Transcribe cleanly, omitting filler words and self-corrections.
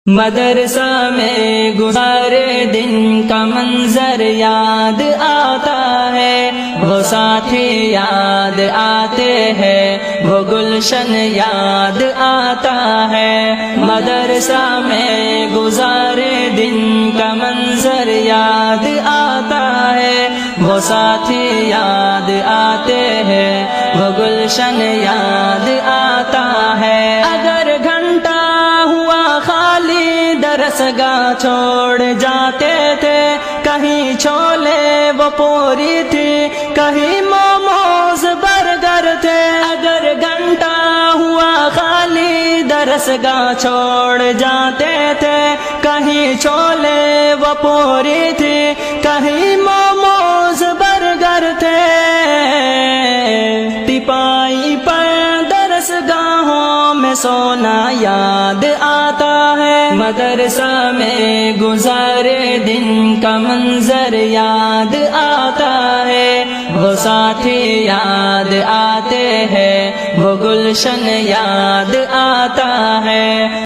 مدرسہ میں گزارے دن کا منظر یاد آتا ہے، وہ ساتھی یاد آتے ہیں، وہ گلشن یاد آتا ہے۔ مدرسہ میں گزارے دن کا منظر یاد آتا ہے، وہ ساتھی یاد آتے ہیں، وہ گلشن یاد آتا ہے۔ اگر گھنٹہ ہوا خالی درس گاہ چھوڑ جاتے تھے، کہیں چھولے وہ پوری تھی، کہیں موموز برگر تھے۔ اگر گھنٹہ ہوا خالی درس گاہ چھوڑ جاتے تھے، کہیں چھولے وہ پوری تھی، کہیں موموز برگر تھے۔ ٹپائی پر درس گاہوں میں سونا یاد آتا ہے، مدرسہ میں گزارے دن کا منظر یاد آتا ہے، وہ ساتھی یاد آتے ہیں، وہ گلشن یاد آتا ہے۔